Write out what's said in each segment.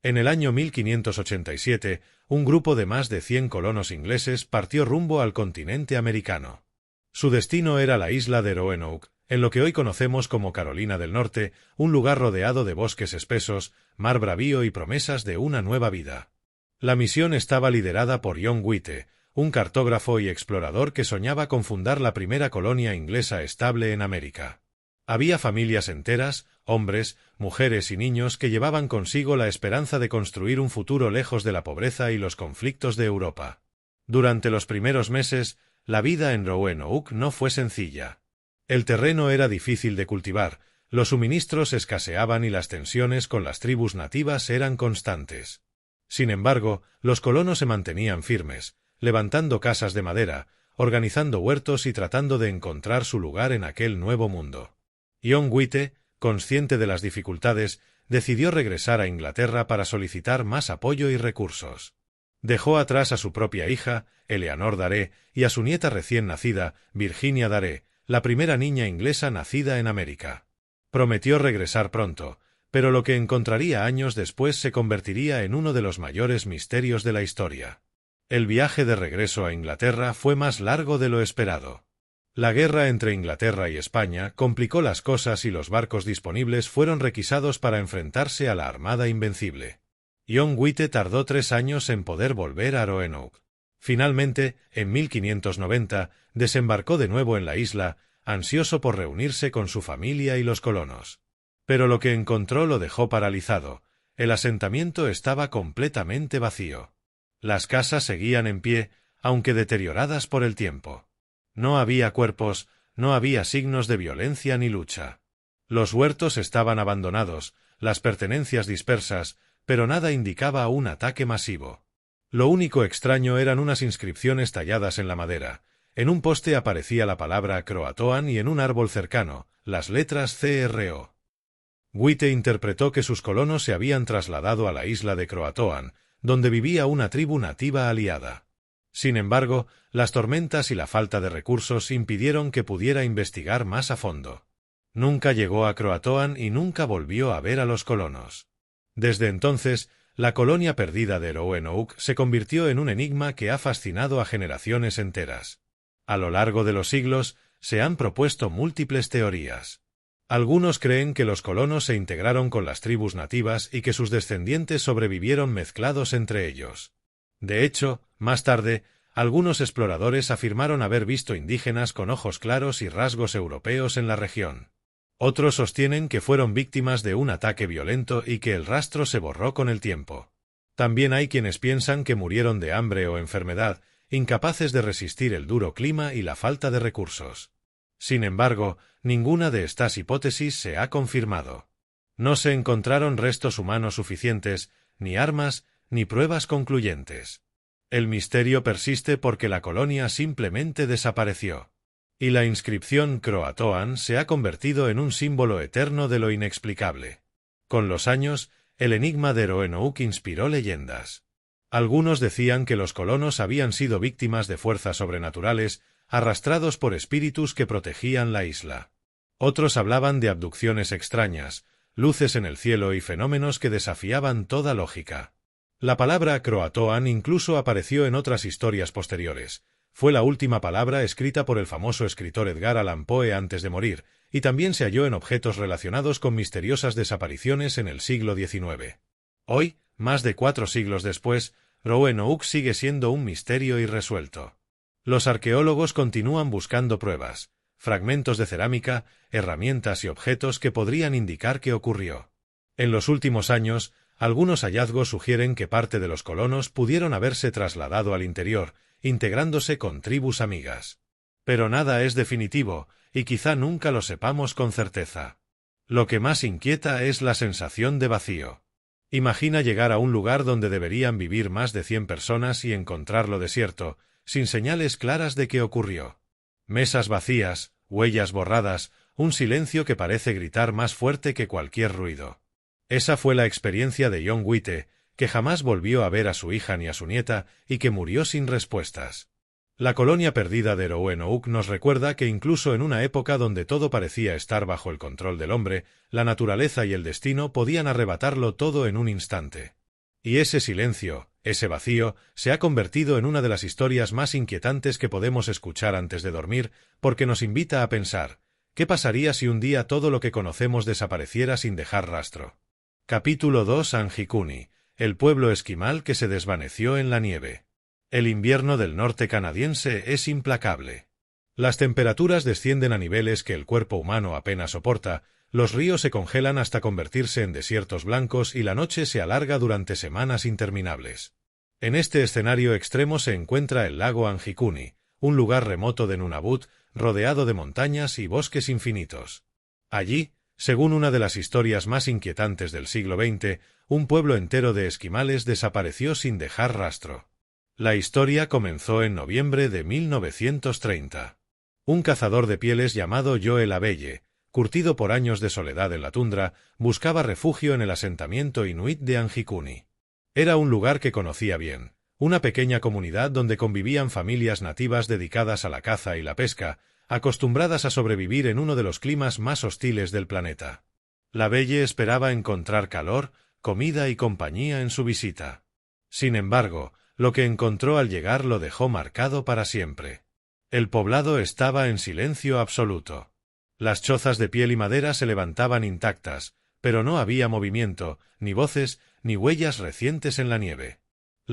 En el año 1587, un grupo de más de 100 colonos ingleses partió rumbo al continente americano. Su destino era la isla de Roanoke, en lo que hoy conocemos como Carolina del Norte, un lugar rodeado de bosques espesos, mar bravío y promesas de una nueva vida. La misión estaba liderada por John White, un cartógrafo y explorador que soñaba con fundar la primera colonia inglesa estable en América. Había familias enteras, hombres, mujeres y niños que llevaban consigo la esperanza de construir un futuro lejos de la pobreza y los conflictos de Europa. Durante los primeros meses, la vida en Roanoke no fue sencilla. El terreno era difícil de cultivar, los suministros escaseaban y las tensiones con las tribus nativas eran constantes. Sin embargo, los colonos se mantenían firmes, levantando casas de madera, organizando huertos y tratando de encontrar su lugar en aquel nuevo mundo. John White, consciente de las dificultades, decidió regresar a Inglaterra para solicitar más apoyo y recursos. Dejó atrás a su propia hija, Eleanor Dare, y a su nieta recién nacida, Virginia Dare, la primera niña inglesa nacida en América. Prometió regresar pronto, pero lo que encontraría años después se convertiría en uno de los mayores misterios de la historia. El viaje de regreso a Inglaterra fue más largo de lo esperado. La guerra entre Inglaterra y España complicó las cosas y los barcos disponibles fueron requisados para enfrentarse a la Armada Invencible. John White tardó 3 años en poder volver a Roanoke. Finalmente, en 1590, desembarcó de nuevo en la isla, ansioso por reunirse con su familia y los colonos. Pero lo que encontró lo dejó paralizado. El asentamiento estaba completamente vacío. Las casas seguían en pie, aunque deterioradas por el tiempo. No había cuerpos, no había signos de violencia ni lucha. Los huertos estaban abandonados, las pertenencias dispersas, pero nada indicaba un ataque masivo. Lo único extraño eran unas inscripciones talladas en la madera. En un poste aparecía la palabra Croatoan y en un árbol cercano, las letras CRO. White interpretó que sus colonos se habían trasladado a la isla de Croatoan, donde vivía una tribu nativa aliada. Sin embargo, las tormentas y la falta de recursos impidieron que pudiera investigar más a fondo. Nunca llegó a Croatoan y nunca volvió a ver a los colonos. Desde entonces, la colonia perdida de Roanoke se convirtió en un enigma que ha fascinado a generaciones enteras. A lo largo de los siglos, se han propuesto múltiples teorías. Algunos creen que los colonos se integraron con las tribus nativas y que sus descendientes sobrevivieron mezclados entre ellos. De hecho, más tarde, algunos exploradores afirmaron haber visto indígenas con ojos claros y rasgos europeos en la región. Otros sostienen que fueron víctimas de un ataque violento y que el rastro se borró con el tiempo. También hay quienes piensan que murieron de hambre o enfermedad, incapaces de resistir el duro clima y la falta de recursos. Sin embargo, ninguna de estas hipótesis se ha confirmado. No se encontraron restos humanos suficientes, ni armas, ni pruebas concluyentes. El misterio persiste porque la colonia simplemente desapareció. Y la inscripción Croatoan se ha convertido en un símbolo eterno de lo inexplicable. Con los años, el enigma de Roanoke inspiró leyendas. Algunos decían que los colonos habían sido víctimas de fuerzas sobrenaturales, arrastrados por espíritus que protegían la isla. Otros hablaban de abducciones extrañas, luces en el cielo y fenómenos que desafiaban toda lógica. La palabra Croatoan incluso apareció en otras historias posteriores. Fue la última palabra escrita por el famoso escritor Edgar Allan Poe antes de morir, y también se halló en objetos relacionados con misteriosas desapariciones en el siglo XIX. Hoy, más de 4 siglos después, Roanoke sigue siendo un misterio irresuelto. Los arqueólogos continúan buscando pruebas, fragmentos de cerámica, herramientas y objetos que podrían indicar qué ocurrió. En los últimos años, algunos hallazgos sugieren que parte de los colonos pudieron haberse trasladado al interior, integrándose con tribus amigas. Pero nada es definitivo, y quizá nunca lo sepamos con certeza. Lo que más inquieta es la sensación de vacío. Imagina llegar a un lugar donde deberían vivir más de 100 personas y encontrarlo desierto, sin señales claras de qué ocurrió. Mesas vacías, huellas borradas, un silencio que parece gritar más fuerte que cualquier ruido. Esa fue la experiencia de John White, que jamás volvió a ver a su hija ni a su nieta y que murió sin respuestas. La colonia perdida de Roanoke nos recuerda que incluso en una época donde todo parecía estar bajo el control del hombre, la naturaleza y el destino podían arrebatarlo todo en un instante. Y ese silencio, ese vacío, se ha convertido en una de las historias más inquietantes que podemos escuchar antes de dormir, porque nos invita a pensar, ¿qué pasaría si un día todo lo que conocemos desapareciera sin dejar rastro? Capítulo 2. Anjikuni, el pueblo esquimal que se desvaneció en la nieve. El invierno del norte canadiense es implacable. Las temperaturas descienden a niveles que el cuerpo humano apenas soporta, los ríos se congelan hasta convertirse en desiertos blancos y la noche se alarga durante semanas interminables. En este escenario extremo se encuentra el lago Anjikuni, un lugar remoto de Nunavut, rodeado de montañas y bosques infinitos. Allí, según una de las historias más inquietantes del siglo XX, un pueblo entero de esquimales desapareció sin dejar rastro. La historia comenzó en noviembre de 1930. Un cazador de pieles llamado Joel Abelle, curtido por años de soledad en la tundra, buscaba refugio en el asentamiento inuit de Anjikuni. Era un lugar que conocía bien, una pequeña comunidad donde convivían familias nativas dedicadas a la caza y la pesca, acostumbradas a sobrevivir en uno de los climas más hostiles del planeta. Abelle esperaba encontrar calor, comida y compañía en su visita. Sin embargo, lo que encontró al llegar lo dejó marcado para siempre. El poblado estaba en silencio absoluto. Las chozas de piel y madera se levantaban intactas, pero no había movimiento, ni voces, ni huellas recientes en la nieve.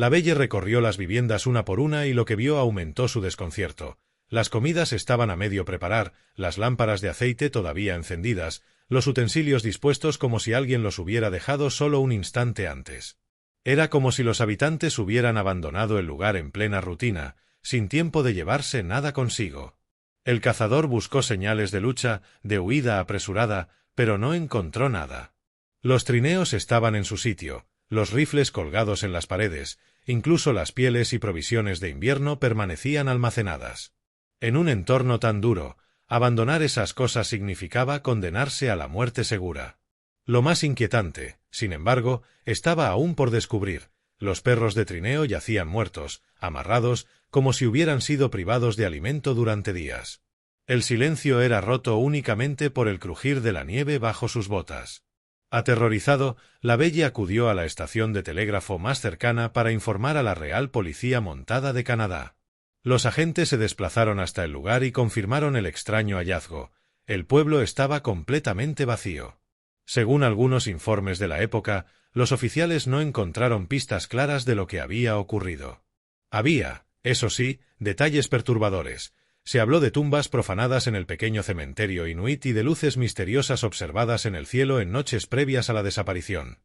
Abelle recorrió las viviendas una por una y lo que vio aumentó su desconcierto. Las comidas estaban a medio preparar, las lámparas de aceite todavía encendidas, los utensilios dispuestos como si alguien los hubiera dejado solo un instante antes. Era como si los habitantes hubieran abandonado el lugar en plena rutina, sin tiempo de llevarse nada consigo. El cazador buscó señales de lucha, de huida apresurada, pero no encontró nada. Los trineos estaban en su sitio, los rifles colgados en las paredes, incluso las pieles y provisiones de invierno permanecían almacenadas. En un entorno tan duro, abandonar esas cosas significaba condenarse a la muerte segura. Lo más inquietante, sin embargo, estaba aún por descubrir. Los perros de trineo yacían muertos, amarrados, como si hubieran sido privados de alimento durante días. El silencio era roto únicamente por el crujir de la nieve bajo sus botas. Aterrorizado, Abelle acudió a la estación de telégrafo más cercana para informar a la Real Policía Montada de Canadá. Los agentes se desplazaron hasta el lugar y confirmaron el extraño hallazgo. El pueblo estaba completamente vacío. Según algunos informes de la época, los oficiales no encontraron pistas claras de lo que había ocurrido. Había, eso sí, detalles perturbadores. Se habló de tumbas profanadas en el pequeño cementerio inuit y de luces misteriosas observadas en el cielo en noches previas a la desaparición.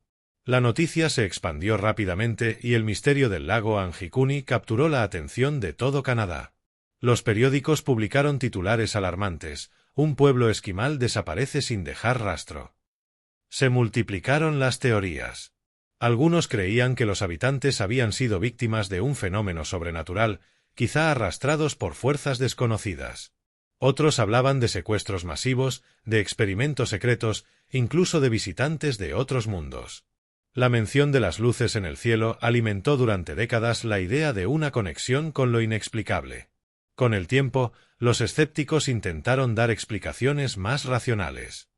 La noticia se expandió rápidamente y el misterio del lago Anjikuni capturó la atención de todo Canadá. Los periódicos publicaron titulares alarmantes: un pueblo esquimal desaparece sin dejar rastro. Se multiplicaron las teorías. Algunos creían que los habitantes habían sido víctimas de un fenómeno sobrenatural, quizá arrastrados por fuerzas desconocidas. Otros hablaban de secuestros masivos, de experimentos secretos, incluso de visitantes de otros mundos. La mención de las luces en el cielo alimentó durante décadas la idea de una conexión con lo inexplicable. Con el tiempo, los escépticos intentaron dar explicaciones más racionales.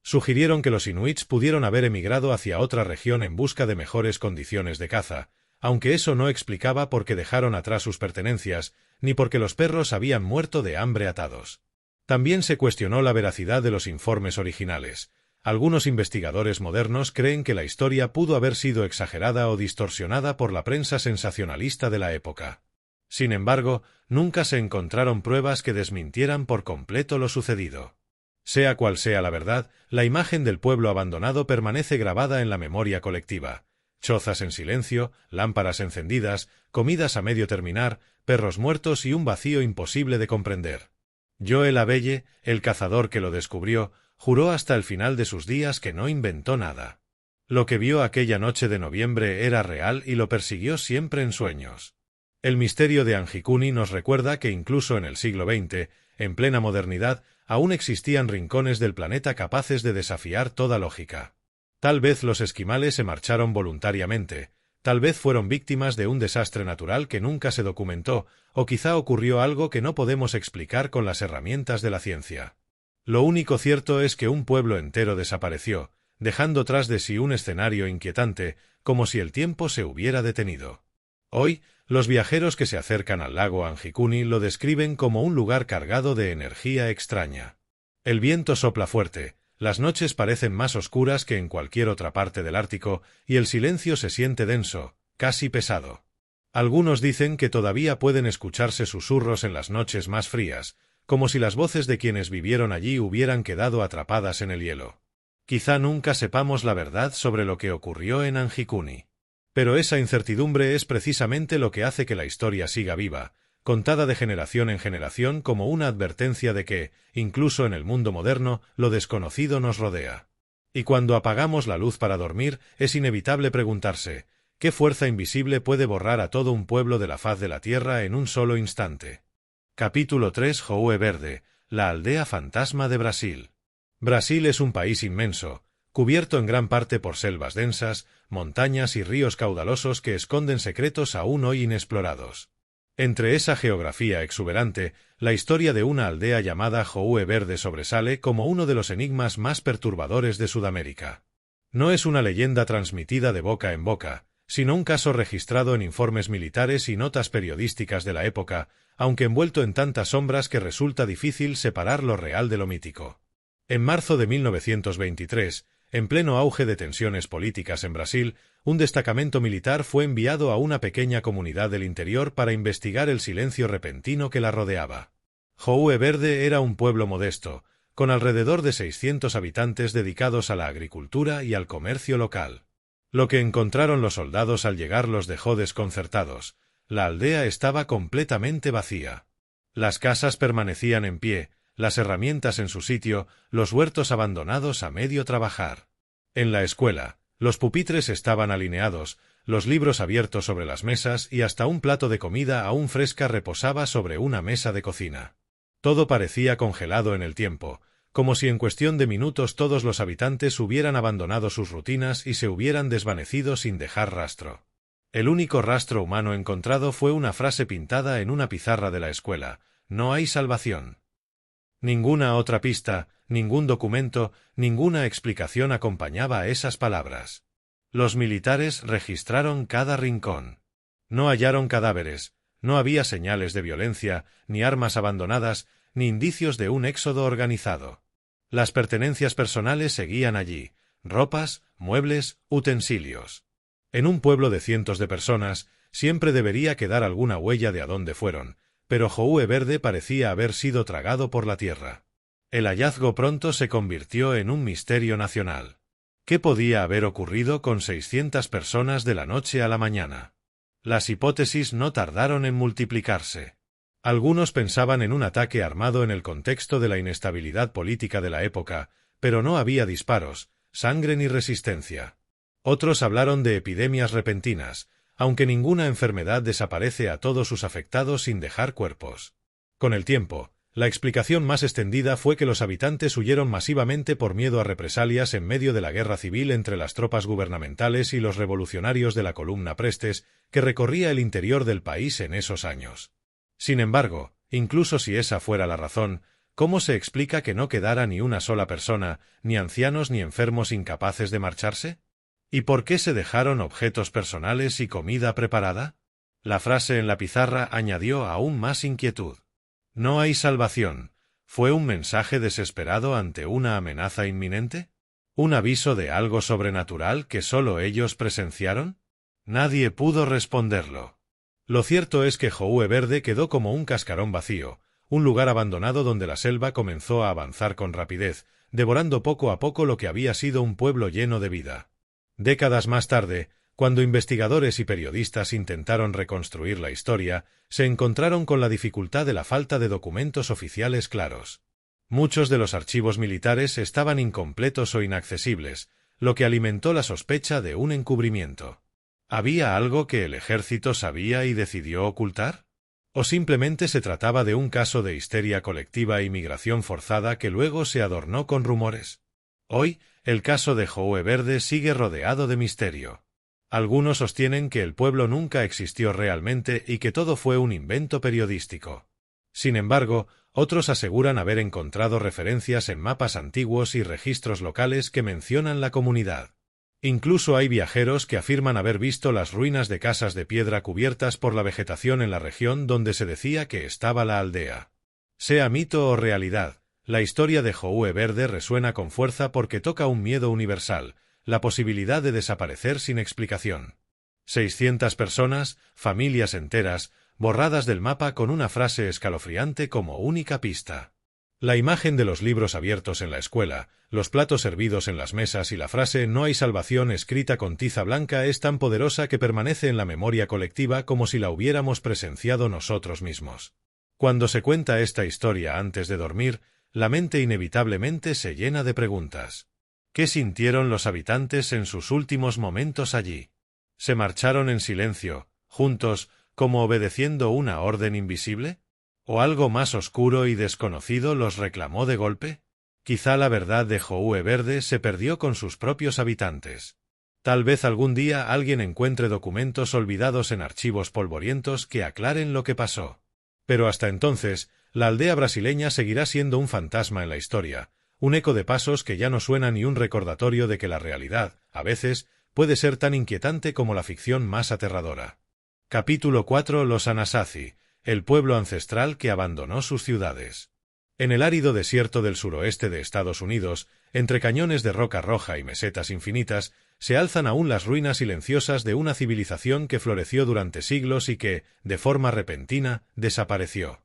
Sugirieron que los inuits pudieron haber emigrado hacia otra región en busca de mejores condiciones de caza, aunque eso no explicaba por qué dejaron atrás sus pertenencias, ni por qué los perros habían muerto de hambre atados. También se cuestionó la veracidad de los informes originales. Algunos investigadores modernos creen que la historia pudo haber sido exagerada o distorsionada por la prensa sensacionalista de la época. Sin embargo, nunca se encontraron pruebas que desmintieran por completo lo sucedido. Sea cual sea la verdad, la imagen del pueblo abandonado permanece grabada en la memoria colectiva. Chozas en silencio, lámparas encendidas, comidas a medio terminar, perros muertos y un vacío imposible de comprender. Joel Abelle, el cazador que lo descubrió, juró hasta el final de sus días que no inventó nada. Lo que vio aquella noche de noviembre era real y lo persiguió siempre en sueños. El misterio de Anjikuni nos recuerda que incluso en el siglo XX, en plena modernidad, aún existían rincones del planeta capaces de desafiar toda lógica. Tal vez los esquimales se marcharon voluntariamente, tal vez fueron víctimas de un desastre natural que nunca se documentó, o quizá ocurrió algo que no podemos explicar con las herramientas de la ciencia. Lo único cierto es que un pueblo entero desapareció, dejando tras de sí un escenario inquietante, como si el tiempo se hubiera detenido. Hoy, los viajeros que se acercan al lago Anjikuni lo describen como un lugar cargado de energía extraña. El viento sopla fuerte, las noches parecen más oscuras que en cualquier otra parte del Ártico, y el silencio se siente denso, casi pesado. Algunos dicen que todavía pueden escucharse susurros en las noches más frías, como si las voces de quienes vivieron allí hubieran quedado atrapadas en el hielo. Quizá nunca sepamos la verdad sobre lo que ocurrió en Anjikuni. Pero esa incertidumbre es precisamente lo que hace que la historia siga viva, contada de generación en generación como una advertencia de que, incluso en el mundo moderno, lo desconocido nos rodea. Y cuando apagamos la luz para dormir, es inevitable preguntarse, ¿qué fuerza invisible puede borrar a todo un pueblo de la faz de la tierra en un solo instante? Capítulo 3. Houe Verde, la aldea fantasma de Brasil. Brasil es un país inmenso, cubierto en gran parte por selvas densas, montañas y ríos caudalosos que esconden secretos aún hoy inexplorados. Entre esa geografía exuberante, la historia de una aldea llamada Houe Verde sobresale como uno de los enigmas más perturbadores de Sudamérica. No es una leyenda transmitida de boca en boca, sino un caso registrado en informes militares y notas periodísticas de la época, aunque envuelto en tantas sombras que resulta difícil separar lo real de lo mítico. En marzo de 1923, en pleno auge de tensiones políticas en Brasil, un destacamento militar fue enviado a una pequeña comunidad del interior para investigar el silencio repentino que la rodeaba. Houe Verde era un pueblo modesto, con alrededor de 600 habitantes dedicados a la agricultura y al comercio local. Lo que encontraron los soldados al llegar los dejó desconcertados. La aldea estaba completamente vacía. Las casas permanecían en pie, las herramientas en su sitio, los huertos abandonados a medio trabajar. En la escuela, los pupitres estaban alineados, los libros abiertos sobre las mesas y hasta un plato de comida aún fresca reposaba sobre una mesa de cocina. Todo parecía congelado en el tiempo, como si en cuestión de minutos todos los habitantes hubieran abandonado sus rutinas y se hubieran desvanecido sin dejar rastro. El único rastro humano encontrado fue una frase pintada en una pizarra de la escuela: «No hay salvación». Ninguna otra pista, ningún documento, ninguna explicación acompañaba a esas palabras. Los militares registraron cada rincón. No hallaron cadáveres, no había señales de violencia, ni armas abandonadas, ni indicios de un éxodo organizado. Las pertenencias personales seguían allí: ropas, muebles, utensilios. En un pueblo de cientos de personas, siempre debería quedar alguna huella de a dónde fueron, pero Houe Verde parecía haber sido tragado por la tierra. El hallazgo pronto se convirtió en un misterio nacional. ¿Qué podía haber ocurrido con 600 personas de la noche a la mañana? Las hipótesis no tardaron en multiplicarse. Algunos pensaban en un ataque armado en el contexto de la inestabilidad política de la época, pero no había disparos, sangre ni resistencia. Otros hablaron de epidemias repentinas, aunque ninguna enfermedad desaparece a todos sus afectados sin dejar cuerpos. Con el tiempo, la explicación más extendida fue que los habitantes huyeron masivamente por miedo a represalias en medio de la guerra civil entre las tropas gubernamentales y los revolucionarios de la Columna Prestes, que recorría el interior del país en esos años. Sin embargo, incluso si esa fuera la razón, ¿cómo se explica que no quedara ni una sola persona, ni ancianos ni enfermos incapaces de marcharse? ¿Y por qué se dejaron objetos personales y comida preparada? La frase en la pizarra añadió aún más inquietud. ¿No hay salvación? ¿Fue un mensaje desesperado ante una amenaza inminente? ¿Un aviso de algo sobrenatural que solo ellos presenciaron? Nadie pudo responderlo. Lo cierto es que Houe Verde quedó como un cascarón vacío, un lugar abandonado donde la selva comenzó a avanzar con rapidez, devorando poco a poco lo que había sido un pueblo lleno de vida. Décadas más tarde, cuando investigadores y periodistas intentaron reconstruir la historia, se encontraron con la dificultad de la falta de documentos oficiales claros. Muchos de los archivos militares estaban incompletos o inaccesibles, lo que alimentó la sospecha de un encubrimiento. ¿Había algo que el ejército sabía y decidió ocultar? ¿O simplemente se trataba de un caso de histeria colectiva y migración forzada que luego se adornó con rumores? Hoy, el caso de Houe Verde sigue rodeado de misterio. Algunos sostienen que el pueblo nunca existió realmente y que todo fue un invento periodístico. Sin embargo, otros aseguran haber encontrado referencias en mapas antiguos y registros locales que mencionan la comunidad. Incluso hay viajeros que afirman haber visto las ruinas de casas de piedra cubiertas por la vegetación en la región donde se decía que estaba la aldea. Sea mito o realidad, la historia de Houe Verde resuena con fuerza porque toca un miedo universal, la posibilidad de desaparecer sin explicación. 600 personas, familias enteras, borradas del mapa con una frase escalofriante como única pista. La imagen de los libros abiertos en la escuela, los platos servidos en las mesas y la frase «No hay salvación» escrita con tiza blanca es tan poderosa que permanece en la memoria colectiva como si la hubiéramos presenciado nosotros mismos. Cuando se cuenta esta historia antes de dormir, la mente inevitablemente se llena de preguntas. ¿Qué sintieron los habitantes en sus últimos momentos allí? ¿Se marcharon en silencio, juntos, como obedeciendo una orden invisible? ¿O algo más oscuro y desconocido los reclamó de golpe? Quizá la verdad de Houe Verde se perdió con sus propios habitantes. Tal vez algún día alguien encuentre documentos olvidados en archivos polvorientos que aclaren lo que pasó. Pero hasta entonces, la aldea brasileña seguirá siendo un fantasma en la historia, un eco de pasos que ya no suena ni un recordatorio de que la realidad, a veces, puede ser tan inquietante como la ficción más aterradora. Capítulo 4. Los Anasazi, el pueblo ancestral que abandonó sus ciudades. En el árido desierto del suroeste de Estados Unidos, entre cañones de roca roja y mesetas infinitas, se alzan aún las ruinas silenciosas de una civilización que floreció durante siglos y que, de forma repentina, desapareció.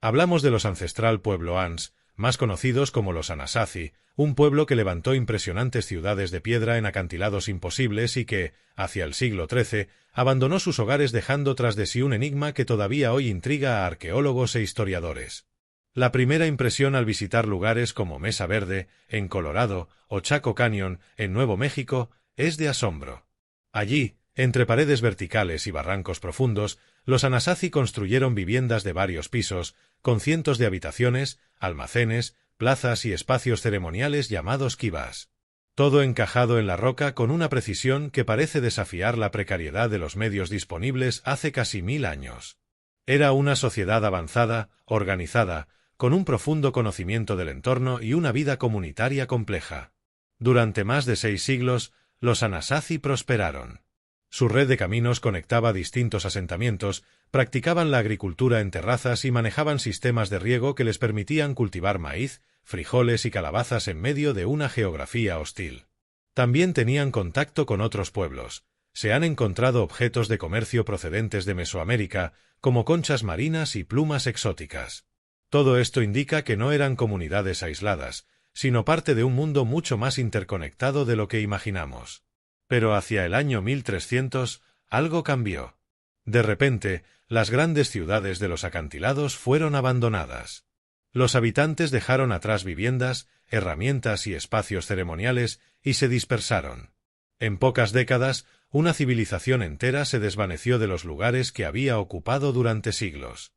Hablamos de los ancestral pueblo Ans, más conocidos como los Anasazi, un pueblo que levantó impresionantes ciudades de piedra en acantilados imposibles y que, hacia el siglo XIII, abandonó sus hogares dejando tras de sí un enigma que todavía hoy intriga a arqueólogos e historiadores. La primera impresión al visitar lugares como Mesa Verde, en Colorado, o Chaco Canyon, en Nuevo México, es de asombro. Allí, entre paredes verticales y barrancos profundos, los Anasazi construyeron viviendas de varios pisos, con cientos de habitaciones, almacenes, plazas y espacios ceremoniales llamados kivas. Todo encajado en la roca con una precisión que parece desafiar la precariedad de los medios disponibles hace casi 1000 años. Era una sociedad avanzada, organizada, con un profundo conocimiento del entorno y una vida comunitaria compleja. Durante más de 6 siglos, los Anasazi prosperaron. Su red de caminos conectaba distintos asentamientos, practicaban la agricultura en terrazas y manejaban sistemas de riego que les permitían cultivar maíz, frijoles y calabazas en medio de una geografía hostil. También tenían contacto con otros pueblos. Se han encontrado objetos de comercio procedentes de Mesoamérica, como conchas marinas y plumas exóticas. Todo esto indica que no eran comunidades aisladas, sino parte de un mundo mucho más interconectado de lo que imaginamos. Pero hacia el año 1300, algo cambió. De repente, las grandes ciudades de los acantilados fueron abandonadas. Los habitantes dejaron atrás viviendas, herramientas y espacios ceremoniales y se dispersaron. En pocas décadas, una civilización entera se desvaneció de los lugares que había ocupado durante siglos.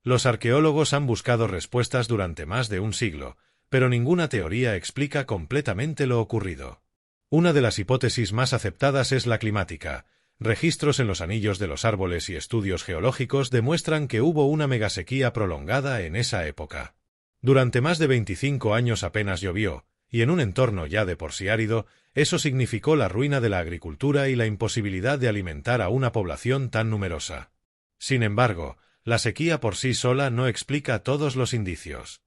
Los arqueólogos han buscado respuestas durante más de un siglo, pero ninguna teoría explica completamente lo ocurrido. Una de las hipótesis más aceptadas es la climática. Registros en los anillos de los árboles y estudios geológicos demuestran que hubo una megasequía prolongada en esa época. Durante más de 25 años apenas llovió, y en un entorno ya de por sí árido, eso significó la ruina de la agricultura y la imposibilidad de alimentar a una población tan numerosa. Sin embargo, la sequía por sí sola no explica todos los indicios.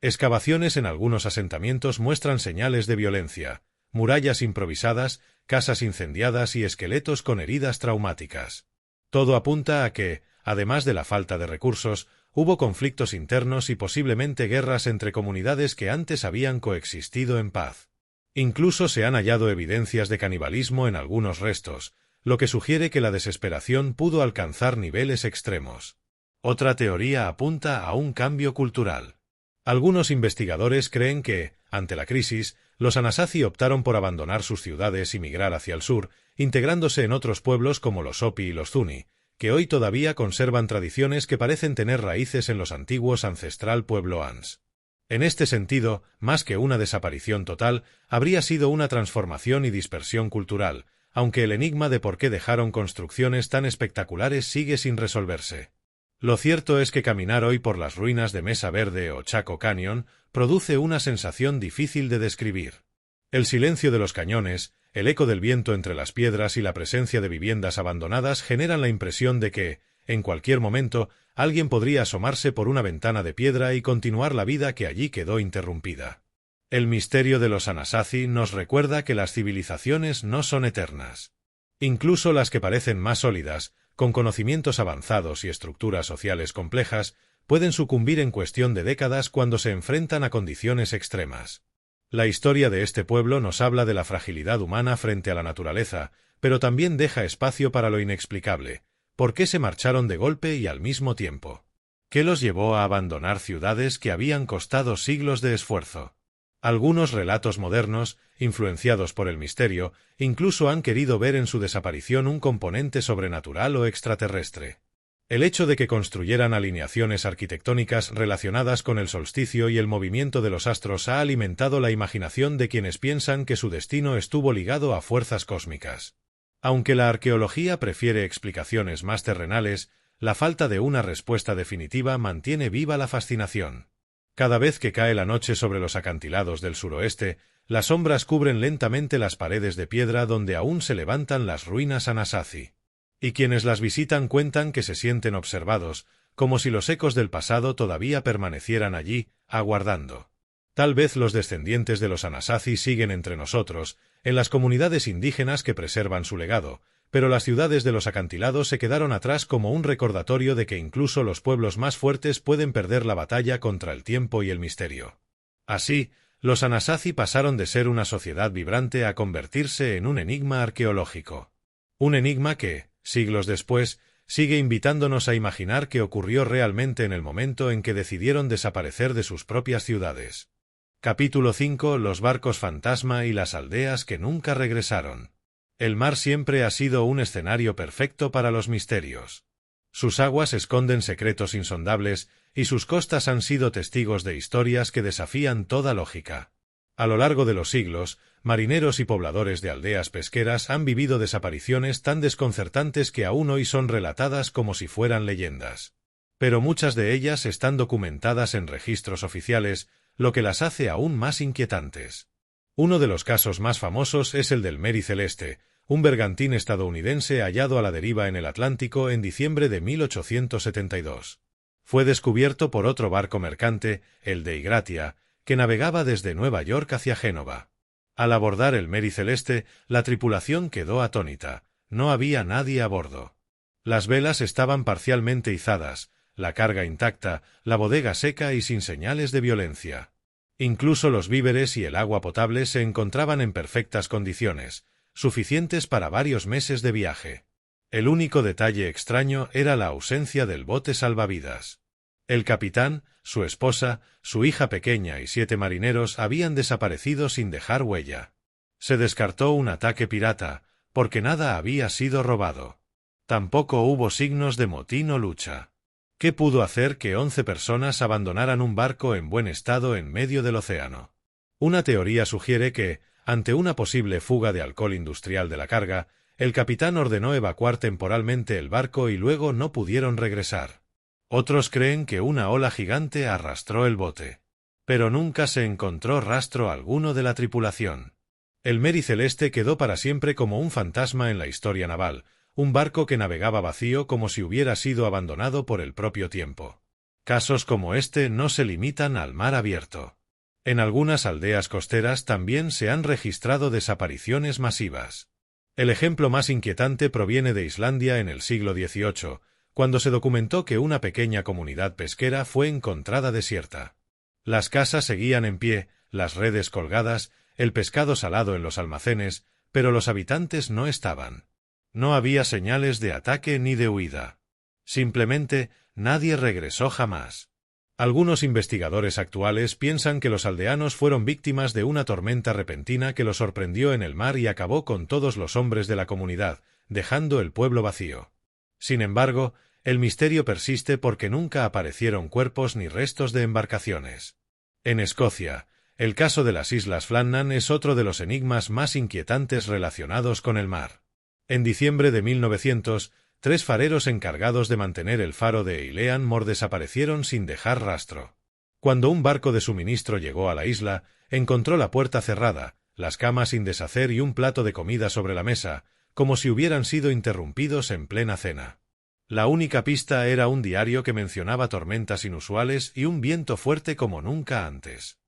Excavaciones en algunos asentamientos muestran señales de violencia, murallas improvisadas, casas incendiadas y esqueletos con heridas traumáticas. Todo apunta a que, además de la falta de recursos, hubo conflictos internos y posiblemente guerras entre comunidades que antes habían coexistido en paz. Incluso se han hallado evidencias de canibalismo en algunos restos, lo que sugiere que la desesperación pudo alcanzar niveles extremos. Otra teoría apunta a un cambio cultural. Algunos investigadores creen que, ante la crisis, los Anasazi optaron por abandonar sus ciudades y migrar hacia el sur, integrándose en otros pueblos como los Hopi y los Zuni, que hoy todavía conservan tradiciones que parecen tener raíces en los antiguos ancestral pueblo Ans. En este sentido, más que una desaparición total, habría sido una transformación y dispersión cultural, aunque el enigma de por qué dejaron construcciones tan espectaculares sigue sin resolverse. Lo cierto es que caminar hoy por las ruinas de Mesa Verde o Chaco Canyon produce una sensación difícil de describir. El silencio de los cañones, el eco del viento entre las piedras y la presencia de viviendas abandonadas generan la impresión de que, en cualquier momento, alguien podría asomarse por una ventana de piedra y continuar la vida que allí quedó interrumpida. El misterio de los Anasazi nos recuerda que las civilizaciones no son eternas. Incluso las que parecen más sólidas, con conocimientos avanzados y estructuras sociales complejas, pueden sucumbir en cuestión de décadas cuando se enfrentan a condiciones extremas. La historia de este pueblo nos habla de la fragilidad humana frente a la naturaleza, pero también deja espacio para lo inexplicable. ¿Por qué se marcharon de golpe y al mismo tiempo? ¿Qué los llevó a abandonar ciudades que habían costado siglos de esfuerzo? Algunos relatos modernos, influenciados por el misterio, incluso han querido ver en su desaparición un componente sobrenatural o extraterrestre. El hecho de que construyeran alineaciones arquitectónicas relacionadas con el solsticio y el movimiento de los astros ha alimentado la imaginación de quienes piensan que su destino estuvo ligado a fuerzas cósmicas. Aunque la arqueología prefiere explicaciones más terrenales, la falta de una respuesta definitiva mantiene viva la fascinación. Cada vez que cae la noche sobre los acantilados del suroeste, las sombras cubren lentamente las paredes de piedra donde aún se levantan las ruinas Anasazi. Y quienes las visitan cuentan que se sienten observados, como si los ecos del pasado todavía permanecieran allí, aguardando. Tal vez los descendientes de los Anasazi siguen entre nosotros, en las comunidades indígenas que preservan su legado, pero las ciudades de los acantilados se quedaron atrás como un recordatorio de que incluso los pueblos más fuertes pueden perder la batalla contra el tiempo y el misterio. Así, los Anasazi pasaron de ser una sociedad vibrante a convertirse en un enigma arqueológico. Un enigma que, siglos después, sigue invitándonos a imaginar qué ocurrió realmente en el momento en que decidieron desaparecer de sus propias ciudades. Capítulo 5: Los barcos fantasma y las aldeas que nunca regresaron. El mar siempre ha sido un escenario perfecto para los misterios. Sus aguas esconden secretos insondables, y sus costas han sido testigos de historias que desafían toda lógica. A lo largo de los siglos, marineros y pobladores de aldeas pesqueras han vivido desapariciones tan desconcertantes que aún hoy son relatadas como si fueran leyendas. Pero muchas de ellas están documentadas en registros oficiales, lo que las hace aún más inquietantes. Uno de los casos más famosos es el del Mary Celeste, un bergantín estadounidense hallado a la deriva en el Atlántico en diciembre de 1872. Fue descubierto por otro barco mercante, el Dei Gratia, que navegaba desde Nueva York hacia Génova. Al abordar el Mary Celeste, la tripulación quedó atónita. No había nadie a bordo. Las velas estaban parcialmente izadas, la carga intacta, la bodega seca y sin señales de violencia. Incluso los víveres y el agua potable se encontraban en perfectas condiciones, suficientes para varios meses de viaje. El único detalle extraño era la ausencia del bote salvavidas. El capitán, su esposa, su hija pequeña y 7 marineros habían desaparecido sin dejar huella. Se descartó un ataque pirata, porque nada había sido robado. Tampoco hubo signos de motín o lucha. ¿Qué pudo hacer que 11 personas abandonaran un barco en buen estado en medio del océano? Una teoría sugiere que, ante una posible fuga de alcohol industrial de la carga, el capitán ordenó evacuar temporalmente el barco y luego no pudieron regresar. Otros creen que una ola gigante arrastró el bote. Pero nunca se encontró rastro alguno de la tripulación. El Mary Celeste quedó para siempre como un fantasma en la historia naval, un barco que navegaba vacío como si hubiera sido abandonado por el propio tiempo. Casos como este no se limitan al mar abierto. En algunas aldeas costeras también se han registrado desapariciones masivas. El ejemplo más inquietante proviene de Islandia en el siglo XVIII, cuando se documentó que una pequeña comunidad pesquera fue encontrada desierta. Las casas seguían en pie, las redes colgadas, el pescado salado en los almacenes, pero los habitantes no estaban. No había señales de ataque ni de huida. Simplemente, nadie regresó jamás. Algunos investigadores actuales piensan que los aldeanos fueron víctimas de una tormenta repentina que los sorprendió en el mar y acabó con todos los hombres de la comunidad, dejando el pueblo vacío. Sin embargo, el misterio persiste porque nunca aparecieron cuerpos ni restos de embarcaciones. En Escocia, el caso de las Islas Flannan es otro de los enigmas más inquietantes relacionados con el mar. En diciembre de 1900, 3 fareros encargados de mantener el faro de Eilean Mor desaparecieron sin dejar rastro. Cuando un barco de suministro llegó a la isla, encontró la puerta cerrada, las camas sin deshacer y un plato de comida sobre la mesa, como si hubieran sido interrumpidos en plena cena. La única pista era un diario que mencionaba tormentas inusuales y un viento fuerte como nunca antes.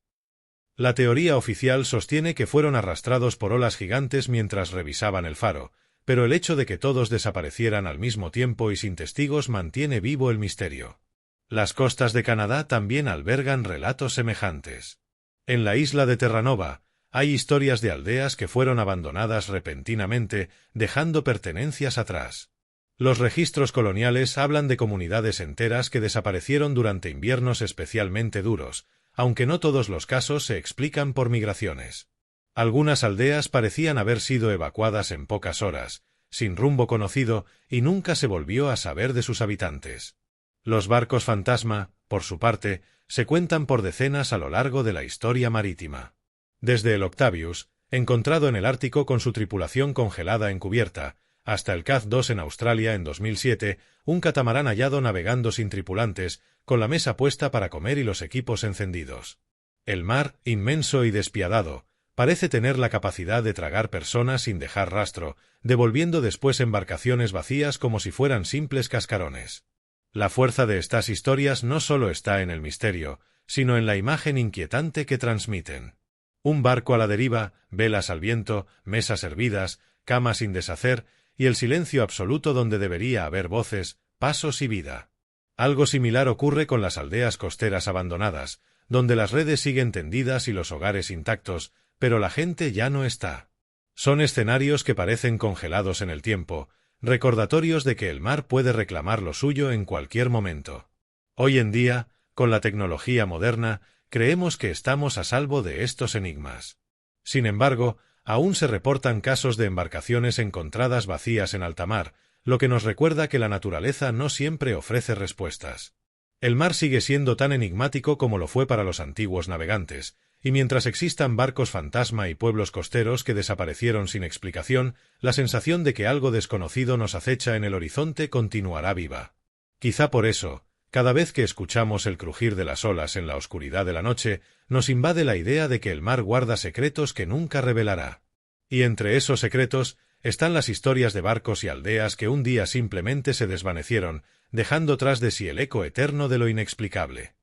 La teoría oficial sostiene que fueron arrastrados por olas gigantes mientras revisaban el faro, pero el hecho de que todos desaparecieran al mismo tiempo y sin testigos mantiene vivo el misterio. Las costas de Canadá también albergan relatos semejantes. En la isla de Terranova, hay historias de aldeas que fueron abandonadas repentinamente, dejando pertenencias atrás. Los registros coloniales hablan de comunidades enteras que desaparecieron durante inviernos especialmente duros, aunque no todos los casos se explican por migraciones. Algunas aldeas parecían haber sido evacuadas en pocas horas, sin rumbo conocido, y nunca se volvió a saber de sus habitantes. Los barcos fantasma, por su parte, se cuentan por decenas a lo largo de la historia marítima. Desde el Octavius, encontrado en el Ártico con su tripulación congelada en cubierta, hasta el Caz-2 en Australia en 2007, un catamarán hallado navegando sin tripulantes, con la mesa puesta para comer y los equipos encendidos. El mar, inmenso y despiadado, parece tener la capacidad de tragar personas sin dejar rastro, devolviendo después embarcaciones vacías como si fueran simples cascarones. La fuerza de estas historias no solo está en el misterio, sino en la imagen inquietante que transmiten. Un barco a la deriva, velas al viento, mesas hervidas, camas sin deshacer, y el silencio absoluto donde debería haber voces, pasos y vida. Algo similar ocurre con las aldeas costeras abandonadas, donde las redes siguen tendidas y los hogares intactos, pero la gente ya no está. Son escenarios que parecen congelados en el tiempo, recordatorios de que el mar puede reclamar lo suyo en cualquier momento. Hoy en día, con la tecnología moderna, creemos que estamos a salvo de estos enigmas. Sin embargo, aún se reportan casos de embarcaciones encontradas vacías en alta mar, lo que nos recuerda que la naturaleza no siempre ofrece respuestas. El mar sigue siendo tan enigmático como lo fue para los antiguos navegantes, y mientras existan barcos fantasma y pueblos costeros que desaparecieron sin explicación, la sensación de que algo desconocido nos acecha en el horizonte continuará viva. Quizá por eso, cada vez que escuchamos el crujir de las olas en la oscuridad de la noche, nos invade la idea de que el mar guarda secretos que nunca revelará. Y entre esos secretos están las historias de barcos y aldeas que un día simplemente se desvanecieron, dejando tras de sí el eco eterno de lo inexplicable.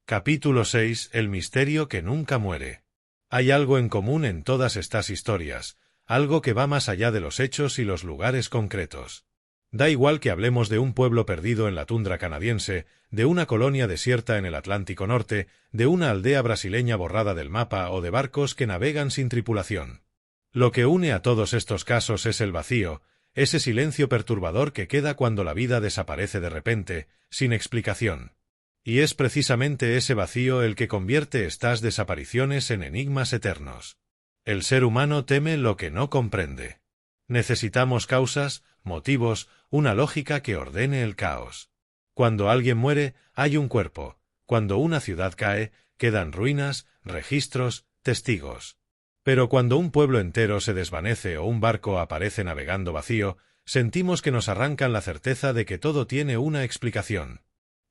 Capítulo 6. El misterio que nunca muere. Hay algo en común en todas estas historias, algo que va más allá de los hechos y los lugares concretos. Da igual que hablemos de un pueblo perdido en la tundra canadiense, de una colonia desierta en el Atlántico Norte, de una aldea brasileña borrada del mapa o de barcos que navegan sin tripulación. Lo que une a todos estos casos es el vacío, ese silencio perturbador que queda cuando la vida desaparece de repente, sin explicación. Y es precisamente ese vacío el que convierte estas desapariciones en enigmas eternos. El ser humano teme lo que no comprende. Necesitamos causas, motivos, una lógica que ordene el caos. Cuando alguien muere, hay un cuerpo. Cuando una ciudad cae, quedan ruinas, registros, testigos. Pero cuando un pueblo entero se desvanece o un barco aparece navegando vacío, sentimos que nos arrancan la certeza de que todo tiene una explicación.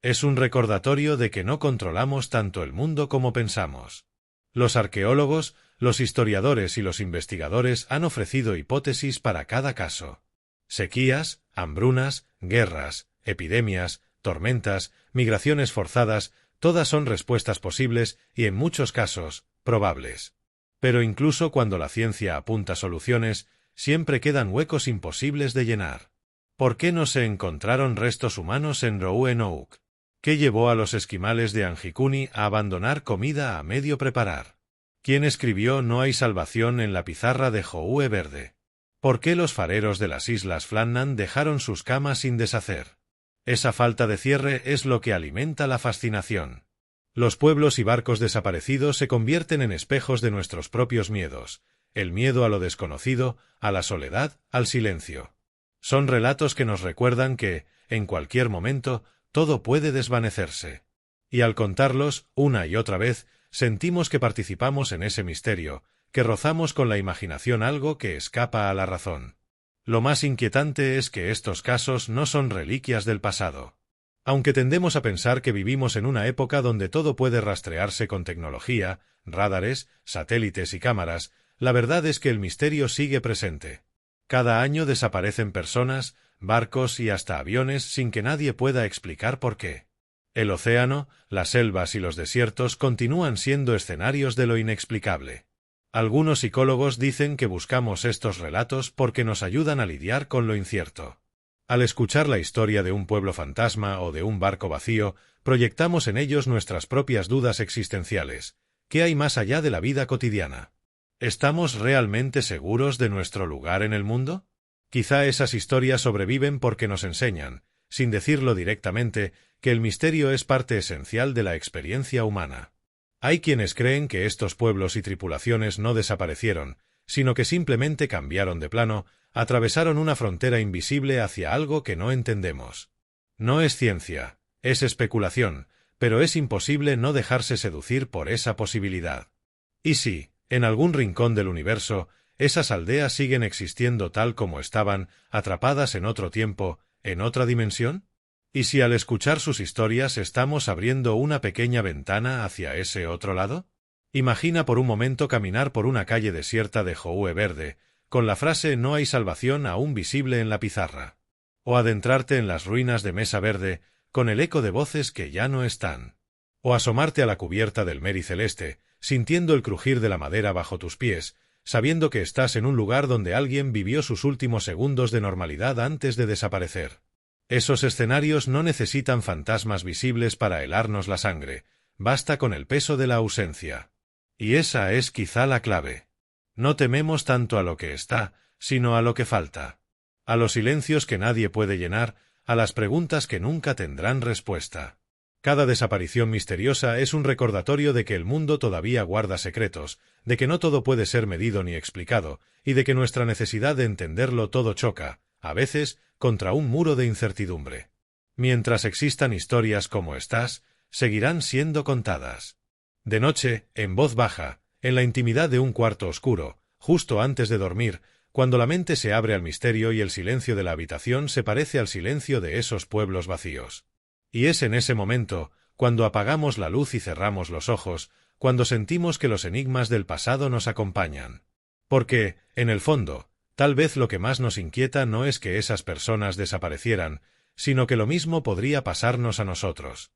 Es un recordatorio de que no controlamos tanto el mundo como pensamos. Los arqueólogos, los historiadores y los investigadores han ofrecido hipótesis para cada caso. Sequías, hambrunas, guerras, epidemias, tormentas, migraciones forzadas, todas son respuestas posibles y en muchos casos, probables. Pero incluso cuando la ciencia apunta soluciones, siempre quedan huecos imposibles de llenar. ¿Por qué no se encontraron restos humanos en Roanoke? ¿Qué llevó a los esquimales de Anjikuni a abandonar comida a medio preparar? ¿Quién escribió No hay salvación en la pizarra de Howe Verde? ¿Por qué los fareros de las Islas Flannan dejaron sus camas sin deshacer? Esa falta de cierre es lo que alimenta la fascinación. Los pueblos y barcos desaparecidos se convierten en espejos de nuestros propios miedos, el miedo a lo desconocido, a la soledad, al silencio. Son relatos que nos recuerdan que, en cualquier momento, todo puede desvanecerse. Y al contarlos, una y otra vez, sentimos que participamos en ese misterio, que rozamos con la imaginación algo que escapa a la razón. Lo más inquietante es que estos casos no son reliquias del pasado. Aunque tendemos a pensar que vivimos en una época donde todo puede rastrearse con tecnología, radares, satélites y cámaras, la verdad es que el misterio sigue presente. Cada año desaparecen personas, barcos y hasta aviones sin que nadie pueda explicar por qué. El océano, las selvas y los desiertos continúan siendo escenarios de lo inexplicable. Algunos psicólogos dicen que buscamos estos relatos porque nos ayudan a lidiar con lo incierto. Al escuchar la historia de un pueblo fantasma o de un barco vacío, proyectamos en ellos nuestras propias dudas existenciales. ¿Qué hay más allá de la vida cotidiana? ¿Estamos realmente seguros de nuestro lugar en el mundo? Quizá esas historias sobreviven porque nos enseñan, sin decirlo directamente, que el misterio es parte esencial de la experiencia humana. Hay quienes creen que estos pueblos y tripulaciones no desaparecieron, sino que simplemente cambiaron de plano, atravesaron una frontera invisible hacia algo que no entendemos. No es ciencia, es especulación, pero es imposible no dejarse seducir por esa posibilidad. ¿Y si, en algún rincón del universo, esas aldeas siguen existiendo tal como estaban, atrapadas en otro tiempo, en otra dimensión? ¿Y si al escuchar sus historias estamos abriendo una pequeña ventana hacia ese otro lado? Imagina por un momento caminar por una calle desierta de Houe Verde, con la frase "No hay salvación" aún visible en la pizarra. O adentrarte en las ruinas de Mesa Verde, con el eco de voces que ya no están. O asomarte a la cubierta del Mary Celeste, sintiendo el crujir de la madera bajo tus pies, sabiendo que estás en un lugar donde alguien vivió sus últimos segundos de normalidad antes de desaparecer. Esos escenarios no necesitan fantasmas visibles para helarnos la sangre, basta con el peso de la ausencia. Y esa es quizá la clave. No tememos tanto a lo que está, sino a lo que falta. A los silencios que nadie puede llenar, a las preguntas que nunca tendrán respuesta. Cada desaparición misteriosa es un recordatorio de que el mundo todavía guarda secretos, de que no todo puede ser medido ni explicado, y de que nuestra necesidad de entenderlo todo choca, a veces, contra un muro de incertidumbre. Mientras existan historias como estas, seguirán siendo contadas. De noche, en voz baja, en la intimidad de un cuarto oscuro, justo antes de dormir, cuando la mente se abre al misterio y el silencio de la habitación se parece al silencio de esos pueblos vacíos. Y es en ese momento, cuando apagamos la luz y cerramos los ojos, cuando sentimos que los enigmas del pasado nos acompañan. Porque, en el fondo, tal vez lo que más nos inquieta no es que esas personas desaparecieran, sino que lo mismo podría pasarnos a nosotros.